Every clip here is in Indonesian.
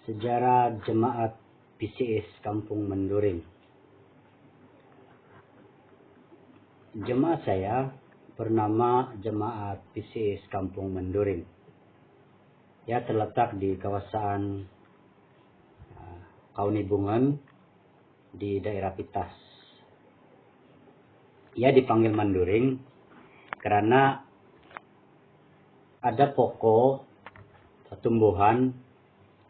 Sejarah Jemaat PCS Kampung Menduring. Jemaat saya bernama Jemaat PCS Kampung Menduring. Ya, terletak di kawasan Kaunibungan di daerah Pitas. Ia dipanggil Menduring karena ada pokok tumbuhan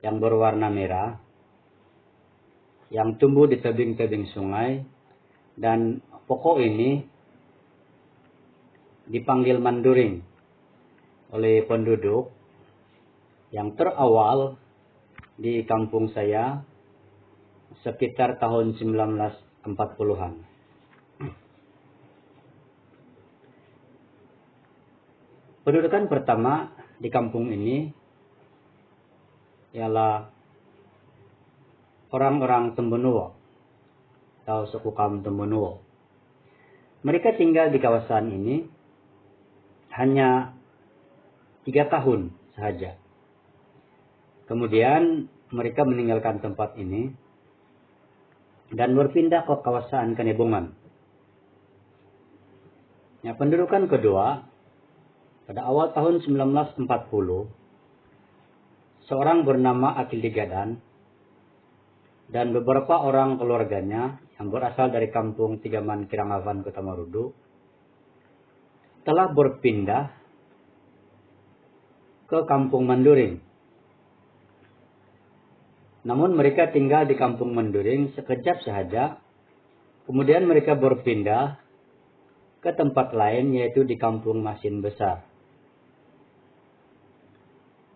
yang berwarna merah yang tumbuh di tebing-tebing sungai, dan pokok ini dipanggil Menduring oleh penduduk yang terawal di kampung saya sekitar tahun 1940-an. Pendudukan pertama di kampung ini ialah orang-orang Tembenuo atau suku kaum Tembenuo. Mereka tinggal di kawasan ini hanya 3 tahun saja. Kemudian mereka meninggalkan tempat ini dan berpindah ke kawasan Kanebungan. Ya, pendudukan kedua pada awal tahun 1940, seorang bernama Akil Digadan dan beberapa orang keluarganya yang berasal dari kampung Tigaman Kirangavan, Kota Marudu telah berpindah ke kampung Menduring. Namun mereka tinggal di kampung Menduring sekejap saja, kemudian mereka berpindah ke tempat lain, yaitu di kampung Masin Besar.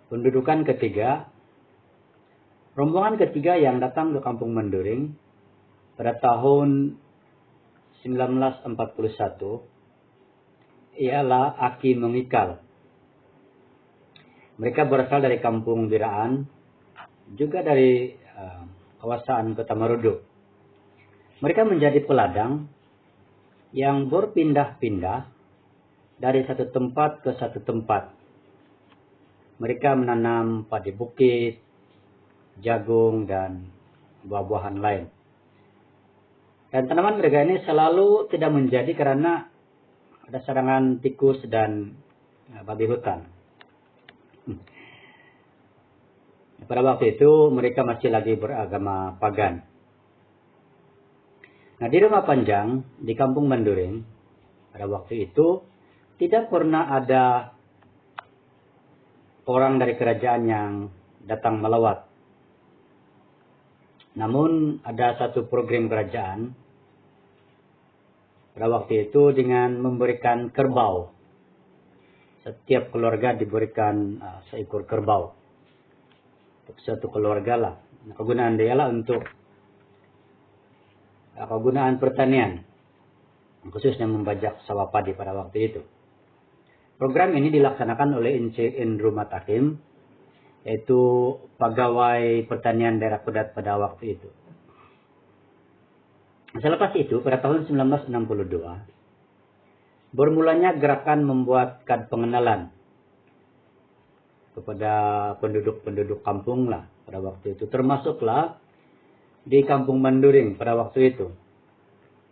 Pendudukan ketiga, rombongan ketiga yang datang ke kampung Menduring pada tahun 1941 ialah Aki Mengikal. Mereka berasal dari kampung Biraan, juga dari kawasan Kota Marudu. Mereka menjadi peladang yang berpindah-pindah dari satu tempat ke satu tempat. Mereka menanam padi bukit, jagung, dan buah-buahan lain. Dan tanaman mereka ini selalu tidak menjadi karena ada serangan tikus dan babi hutan. Pada waktu itu mereka masih lagi beragama pagan. Nah, di Rumah Panjang di kampung Menduring pada waktu itu tidak pernah ada orang dari kerajaan yang datang melawat. Namun ada satu program kerajaan pada waktu itu dengan memberikan kerbau. Setiap keluarga diberikan seekor kerbau. Untuk satu keluarga lah. Kegunaan dia lah untuk kegunaan pertanian, khususnya membajak sawah padi pada waktu itu. Program ini dilaksanakan oleh Encik Indru Matakim, yaitu pegawai pertanian daerah Kudat pada waktu itu. Selepas itu, pada tahun 1962, bermulanya gerakan membuat kad pengenalan kepada penduduk-penduduk kampung lah pada waktu itu. Termasuklah di kampung Menduring pada waktu itu.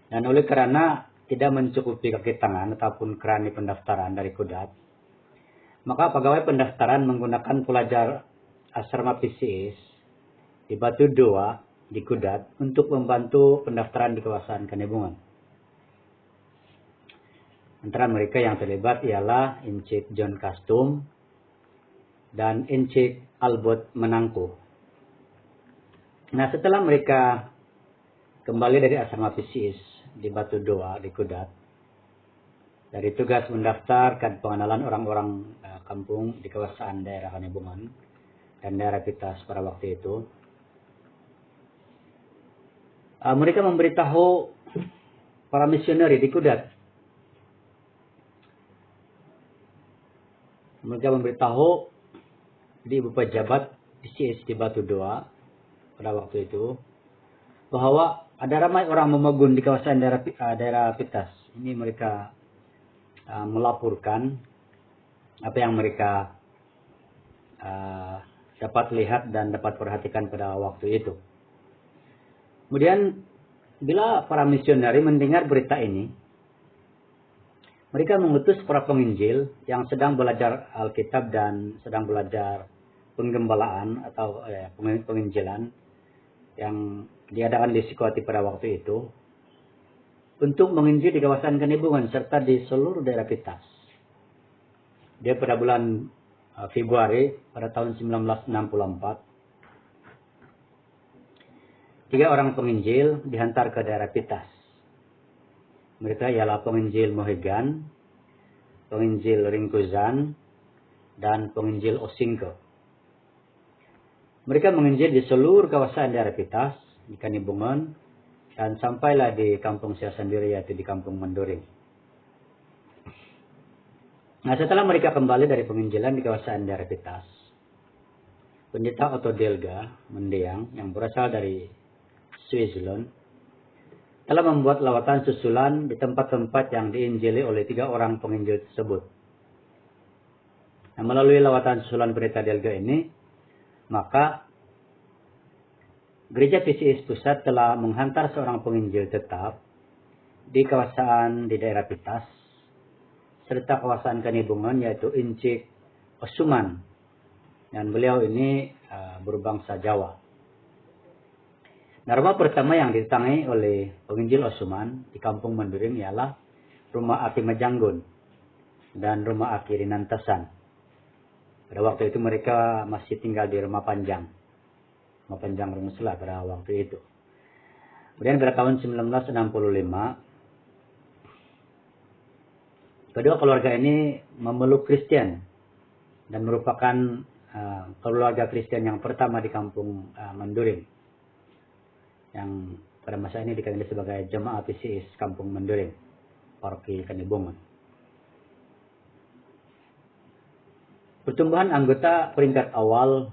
Dan oleh karena tidak mencukupi kaki tangan ataupun kerani pendaftaran dari Kudat, maka pegawai pendaftaran menggunakan pelajar asrama PCS di Batu Doa di Kudat untuk membantu pendaftaran di kawasan Kanebungan. Antara mereka yang terlibat ialah Encik John Kastum dan Encik Albert Menangku. Nah, setelah mereka kembali dari asrama PCS di Batu Doa di Kudat, dari tugas mendaftar dan pengenalan orang-orang kampung di kawasan daerah Kanebungan dan daerah Pitas pada waktu itu, mereka memberitahu para misioneri di Kudat. Mereka memberitahu di ibu pejabat PCS di Batu Doa pada waktu itu bahwa ada ramai orang memegun di kawasan daerah Pitas. Ini mereka melaporkan apa yang mereka dapat lihat dan dapat perhatikan pada waktu itu. Kemudian bila para misionari mendengar berita ini, mereka mengutus para penginjil yang sedang belajar Alkitab dan sedang belajar penggembalaan atau penginjilan yang diadakan di Sikoti pada waktu itu untuk menginjil di kawasan Kanibungan serta di seluruh daerah Pitas. Dia pada bulan Februari pada tahun 1964, 3 orang penginjil dihantar ke daerah Pitas. Mereka ialah penginjil Mohegan, penginjil Ringkuzan, dan penginjil Osingke. Mereka menginjil di seluruh kawasan daerah Pitas, di Kanibungan, dan sampailah di kampung saya sendiri, yaitu di kampung Menduring. Nah, setelah mereka kembali dari penginjilan di kawasan daerah Pitas, pendeta Otto Delga Mendiang yang berasal dari Switzerland telah membuat lawatan susulan di tempat-tempat yang diinjili oleh 3 orang penginjil tersebut. Nah, melalui lawatan susulan pendeta Delga ini, maka Gereja PCS Pusat telah menghantar seorang penginjil tetap di kawasan di daerah Pitas, serta kawasan Kanibungan, yaitu Encik Osuman. Dan beliau ini berbangsa Jawa. Nah, rumah pertama yang didatangi oleh penginjil Osuman di kampung Menduring ialah rumah Aki Majanggun dan rumah Aki Rinantasan. Pada waktu itu mereka masih tinggal di rumah Panjang Rungsela pada waktu itu. Kemudian pada tahun 1965, kedua keluarga ini memeluk Kristen dan merupakan keluarga Kristen yang pertama di kampung Menduring, yang pada masa ini dikenal sebagai Jemaah PCS Kampung Menduring, Paroki Kanibungan. Pertumbuhan anggota peringkat awal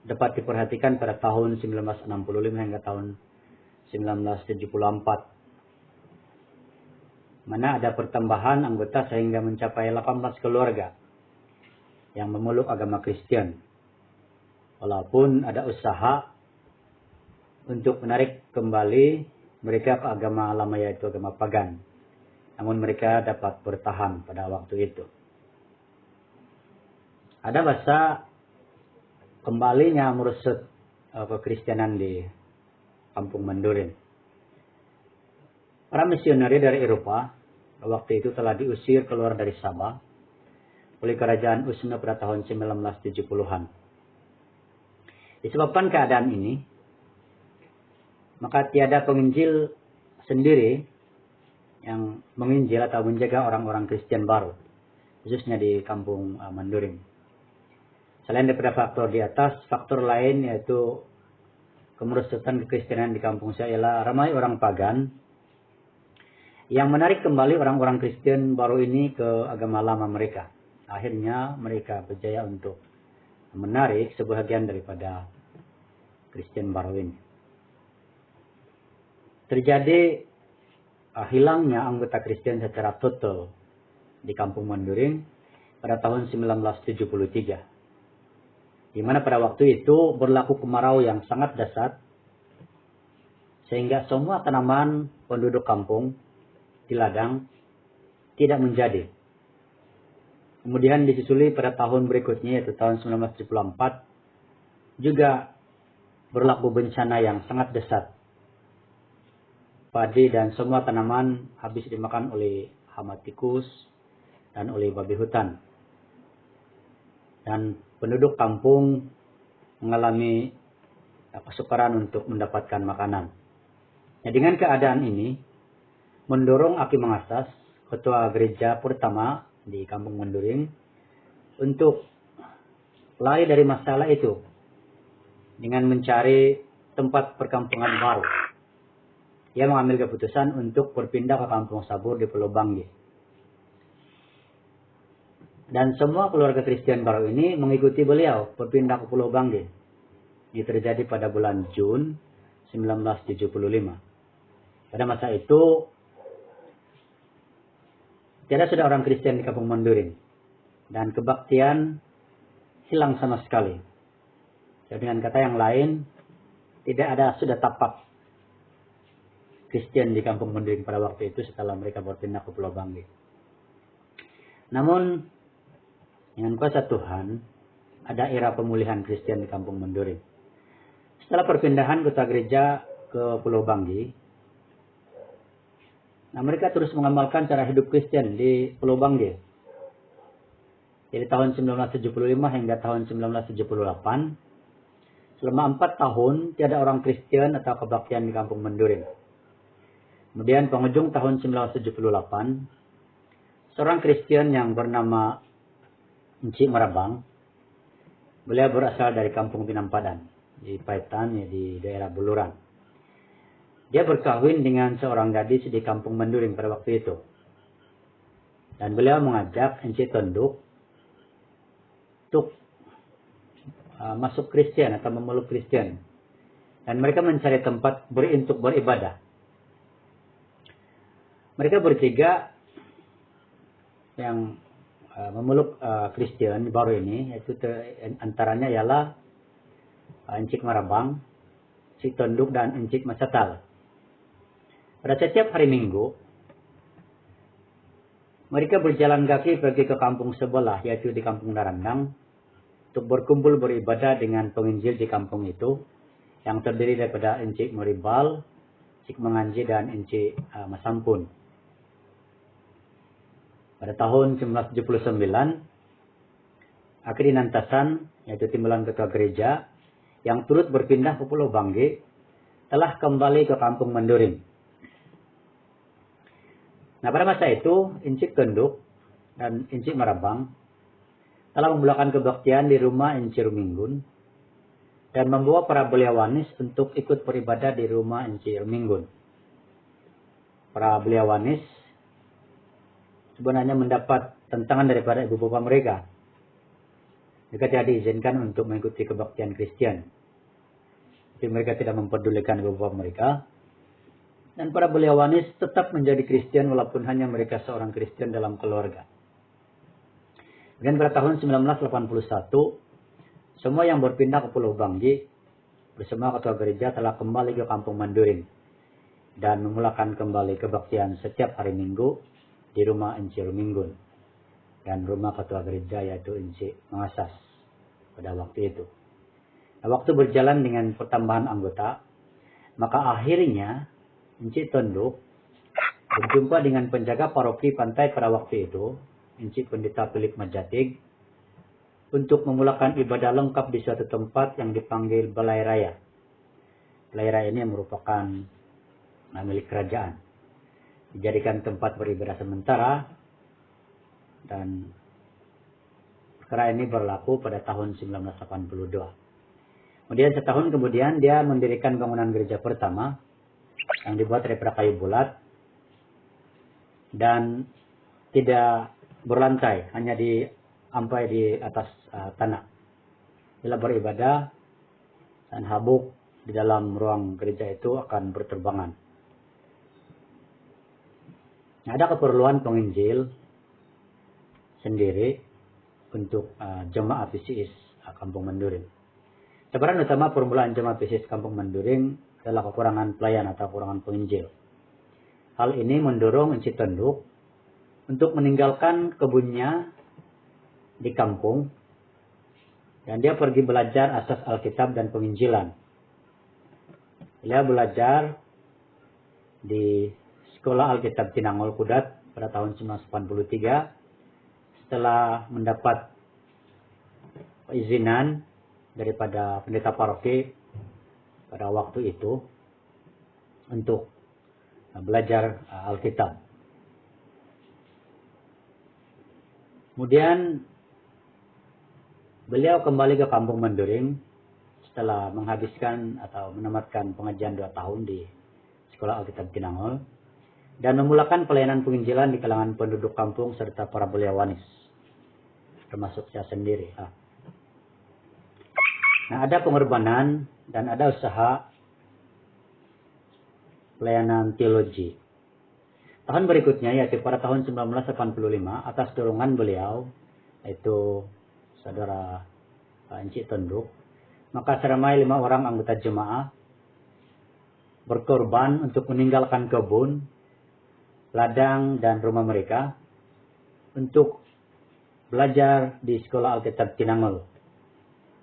dapat diperhatikan pada tahun 1965 hingga tahun 1974. Mana ada pertambahan anggota sehingga mencapai 18 keluarga yang memeluk agama Kristen. Walaupun ada usaha untuk menarik kembali mereka ke agama lama, yaitu agama pagan. Namun mereka dapat bertahan pada waktu itu. Ada masa kembalinya merusut kekristenan di kampung Menduring. Para misionari dari Eropa waktu itu telah diusir keluar dari Sabah oleh kerajaan Usna pada tahun 1970-an. Disebabkan keadaan ini, maka tiada penginjil sendiri yang menginjil atau menjaga orang-orang Kristen baru, khususnya di kampung Menduring. Selain daripada faktor di atas, faktor lain yaitu kemerusutan kekristenan di kampung saya ialah ramai orang pagan yang menarik kembali orang-orang Kristen baru ini ke agama lama mereka. Akhirnya mereka berjaya untuk menarik sebahagian daripada Kristen baru ini. Terjadi hilangnya anggota Kristen secara total di kampung Menduring pada tahun 1973. Di mana pada waktu itu berlaku kemarau yang sangat dahsyat, sehingga semua tanaman penduduk kampung di ladang tidak menjadi. Kemudian disusuli pada tahun berikutnya, yaitu tahun 1974, juga berlaku bencana yang sangat dahsyat. Padi dan semua tanaman habis dimakan oleh hama tikus dan oleh babi hutan. Dan penduduk kampung mengalami kesukaran untuk mendapatkan makanan. Nah, dengan keadaan ini, mendorong Aki Mangasas, ketua gereja pertama di kampung Menduring, untuk lari dari masalah itu dengan mencari tempat perkampungan baru. Ia mengambil keputusan untuk berpindah ke Kampung Sabur di Pulau Banggi. Dan semua keluarga Kristen baru ini mengikuti beliau berpindah ke Pulau Banggi. Ini terjadi pada bulan Jun 1975. Pada masa itu, tiada sudah orang Kristen di Kampung Menduring. Dan kebaktian hilang sama sekali. Dengan kata yang lain, tidak ada sudah tapak Kristen di Kampung Menduring pada waktu itu setelah mereka berpindah ke Pulau Banggi. Namun, dengan kuasa Tuhan, ada era pemulihan Kristen di Kampung Menduring. Setelah perpindahan kota gereja ke Pulau Banggi, mereka terus mengamalkan cara hidup Kristen di Pulau Banggi. Dari tahun 1975 hingga tahun 1978, selama 4 tahun tiada orang Kristen atau kebaktian di Kampung Menduring. Kemudian penghujung tahun 1978, seorang Kristen yang bernama Encik Marabang, beliau berasal dari Kampung Pinampadan di Paitan, di daerah Buluran. Dia berkahwin dengan seorang gadis di Kampung Menduring pada waktu itu. Dan beliau mengajak Encik Tonduk untuk masuk Kristen atau memeluk Kristen. Dan mereka mencari tempat untuk beribadah. Mereka bertiga yang memeluk Kristen baru ini, yaitu antaranya ialah Encik Marabang, Encik Tonduk, dan Encik Masatal. Pada setiap hari Minggu, mereka berjalan kaki pergi ke kampung sebelah, yaitu di Kampung Narandang, untuk berkumpul beribadah dengan penginjil di kampung itu, yang terdiri daripada Encik Meribal, Encik Menganji, dan Encik Masampun. Pada tahun 1979, Akri Nantasan, yaitu timbalan ketua gereja, yang turut berpindah ke Pulau Banggi, telah kembali ke Kampung Menduring. Pada masa itu, Encik Tonduk dan Encik Marabang telah memulakan kebaktian di rumah Encik Ruminggun dan membawa para beliawanis untuk ikut beribadah di rumah Encik Ruminggun. Para beliawanis sebenarnya mendapat tentangan daripada ibu bapa mereka. Mereka tidak diizinkan untuk mengikuti kebaktian Kristen. Tapi mereka tidak mempedulikan ibu bapa mereka. Dan para beliawanis tetap menjadi Kristen walaupun hanya mereka seorang Kristen dalam keluarga. Dan pada tahun 1981, semua yang berpindah ke Pulau Banggi bersama ketua gereja telah kembali ke Kampung Menduring dan memulakan kembali kebaktian setiap hari Minggu di rumah Encik Ruminggun dan rumah ketua gereja yaitu Encik Mengasas pada waktu itu. Waktu berjalan dengan pertambahan anggota, maka akhirnya Encik Tonduk berjumpa dengan penjaga paroki pantai pada waktu itu, Encik Pendeta Philip Majatig, untuk memulakan ibadah lengkap di suatu tempat yang dipanggil Balai Raya. Balai Raya ini merupakan milik kerajaan. Dijadikan tempat beribadah sementara dan perkara ini berlaku pada tahun 1982. Kemudian setahun kemudian dia mendirikan bangunan gereja pertama yang dibuat dari kayu bulat dan tidak berlantai, hanya diampai di atas tanah. Bila beribadah dan habuk di dalam ruang gereja itu akan berterbangan. Ada keperluan penginjil sendiri untuk jemaat PCS Kampung Menduring. Sebenarnya utama permulaan jemaat PCS Kampung Menduring adalah kekurangan pelayan atau kekurangan penginjil. Hal ini mendorong Encik Tonduk untuk meninggalkan kebunnya di kampung dan dia pergi belajar asas Alkitab dan penginjilan. Dia belajar di Sekolah Alkitab Tinangol Kudat pada tahun 1983 setelah mendapat izinan daripada pendeta paroki pada waktu itu untuk belajar Alkitab. Kemudian beliau kembali ke Kampung Menduring setelah menghabiskan atau menamatkan pengajian 2 tahun di Sekolah Alkitab Tinangol dan memulakan pelayanan penginjilan di kalangan penduduk kampung serta para beliawanis, termasuk saya sendiri. Ada pengorbanan dan ada usaha pelayanan teologi. Tahun berikutnya, yaitu pada tahun 1985, atas dorongan beliau, yaitu saudara Encik Tonduk, maka seramai 5 orang anggota jemaah berkorban untuk meninggalkan kebun, ladang, dan rumah mereka untuk belajar di Sekolah Alkitab Tinangol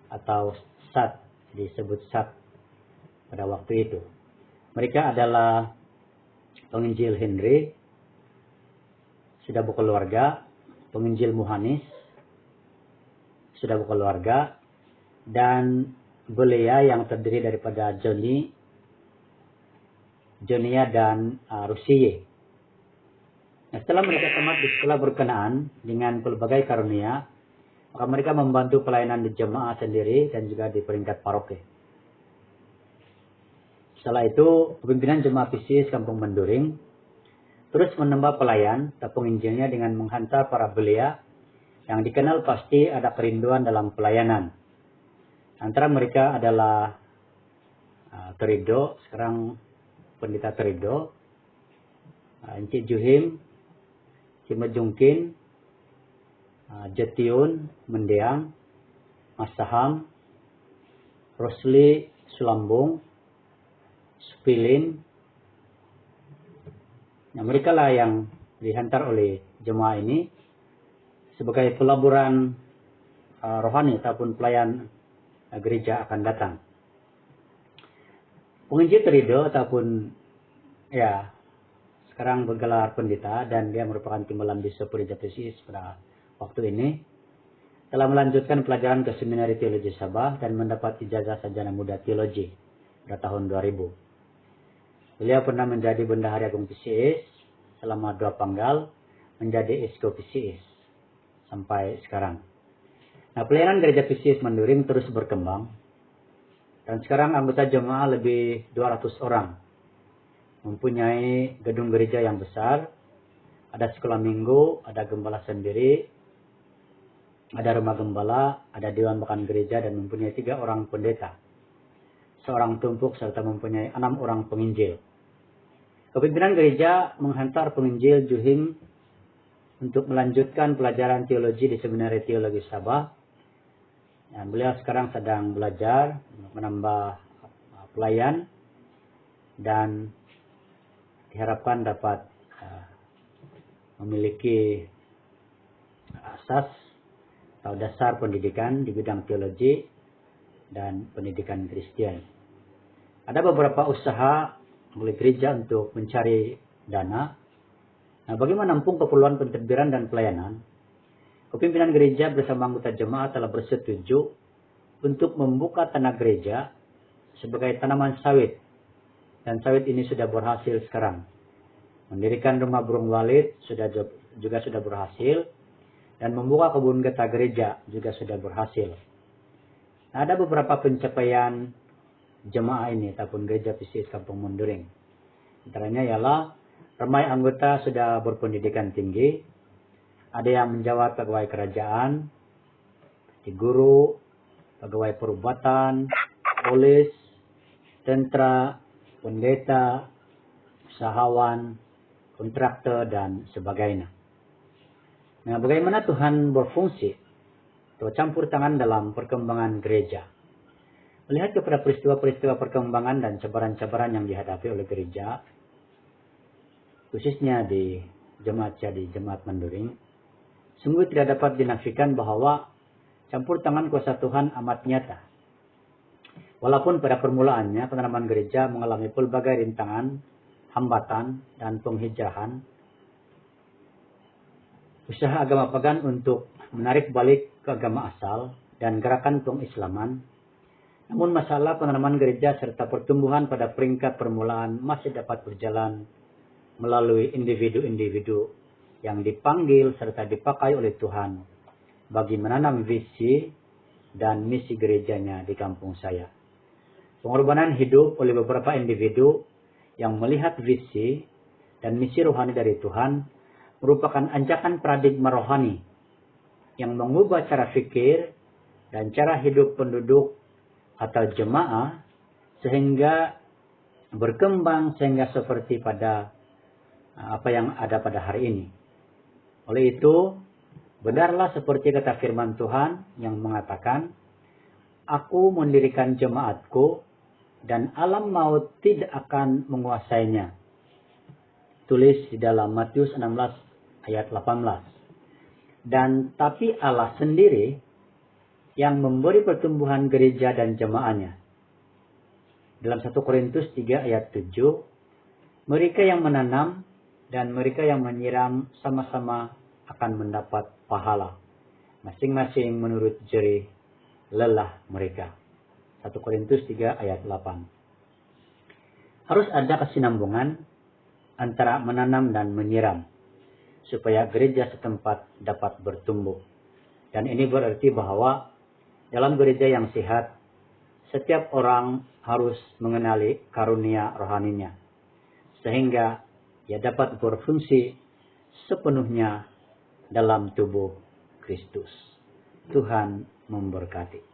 atau SAT, disebut SAT pada waktu itu. Mereka adalah penginjil Henry, sudah berkeluarga, penginjil Muhanis, sudah berkeluarga, dan Belea yang terdiri daripada Jonia dan Rusiye. Nah, setelah mereka tamat di sekolah berkenaan dengan pelbagai karunia, maka mereka membantu pelayanan di jemaah sendiri dan juga di peringkat paroki. Setelah itu, pimpinan jemaah PCS Kampung Menduring terus menambah pelayan atau penginjilnya dengan menghantar para belia yang dikenal pasti ada kerinduan dalam pelayanan. Antara mereka adalah Terido, sekarang Pendeta Terido, Encik Juhim, Cimejungkin, Jetiun, Mendeang, Mas Saham, Rosli, Sulambung, Supilin. Nah, mereka lah yang dihantar oleh jemaah ini sebagai pelaburan rohani ataupun pelayan gereja akan datang. Penginjil Terido ataupun sekarang bergelar pendeta dan dia merupakan timbalan Bishop Gereja PCS pada waktu ini, telah melanjutkan pelajaran ke Seminari Teologi Sabah dan mendapat ijazah sarjana muda teologi pada tahun 2000. Beliau pernah menjadi Bendahari Agung PCS selama 2 panggal, menjadi Esko PCS sampai sekarang. Nah, pelayanan gereja PCS Menduring terus berkembang. Dan sekarang anggota jemaah lebih 200 orang. Mempunyai gedung gereja yang besar. Ada sekolah minggu, ada gembala sendiri, ada rumah gembala, ada dewan bahkan gereja, dan mempunyai 3 orang pendeta, 1 tumpuk, serta mempunyai 6 orang penginjil. Kepimpinan gereja menghantar penginjil Juhim untuk melanjutkan pelajaran teologi di Seminari Teologi Sabah. Dan beliau sekarang sedang belajar menambah pelayan dan diharapkan dapat memiliki asas atau dasar pendidikan di bidang teologi dan pendidikan Kristen. Ada beberapa usaha oleh gereja untuk mencari dana. Nah, bagi menampung keperluan pentadbiran dan pelayanan, kepimpinan gereja bersama anggota jemaah telah bersetuju untuk membuka tanah gereja sebagai tanaman sawit. Dan sawit ini sudah berhasil sekarang. Mendirikan rumah burung walet juga sudah berhasil. Dan membuka kebun getah gereja juga sudah berhasil. Nah, ada beberapa pencapaian jemaah ini ataupun gereja PCS Kampung Menduring. Antaranya ialah ramai anggota sudah berpendidikan tinggi. Ada yang menjawab pegawai kerajaan, di guru, pegawai perubatan, polis, tentara, pendeta, usahawan, kontraktor, dan sebagainya. Nah, bagaimana Tuhan berfungsi atau campur tangan dalam perkembangan gereja? Melihat kepada peristiwa-peristiwa perkembangan dan cabaran-cabaran yang dihadapi oleh gereja, khususnya di Jemaat Menduring, sungguh tidak dapat dinafikan bahwa campur tangan kuasa Tuhan amat nyata. Walaupun pada permulaannya penanaman gereja mengalami pelbagai rintangan, hambatan, dan penghijrahan, usaha agama pagan untuk menarik balik ke agama asal dan gerakan pengislaman, namun masalah penanaman gereja serta pertumbuhan pada peringkat permulaan masih dapat berjalan melalui individu-individu yang dipanggil serta dipakai oleh Tuhan bagi menanam visi dan misi gerejanya di kampung saya. Pengorbanan hidup oleh beberapa individu yang melihat visi dan misi rohani dari Tuhan merupakan anjakan paradigma rohani yang mengubah cara fikir dan cara hidup penduduk atau jemaah sehingga berkembang sehingga seperti pada apa yang ada pada hari ini. Oleh itu, benarlah seperti kata firman Tuhan yang mengatakan, Aku mendirikan jemaatku, dan alam maut tidak akan menguasainya. Tulis di dalam Matius 16 ayat 18. Dan tapi Allah sendiri yang memberi pertumbuhan gereja dan jemaahnya. Dalam 1 Korintus 3 ayat 7, mereka yang menanam dan mereka yang menyiram sama-sama akan mendapat pahala, masing-masing menurut jerih lelah mereka. 1 Korintus 3 ayat 8. Harus ada kesinambungan antara menanam dan menyiram, supaya gereja setempat dapat bertumbuh. Dan ini berarti bahwa dalam gereja yang sehat, setiap orang harus mengenali karunia rohaninya, sehingga ia dapat berfungsi sepenuhnya dalam tubuh Kristus. Tuhan memberkati.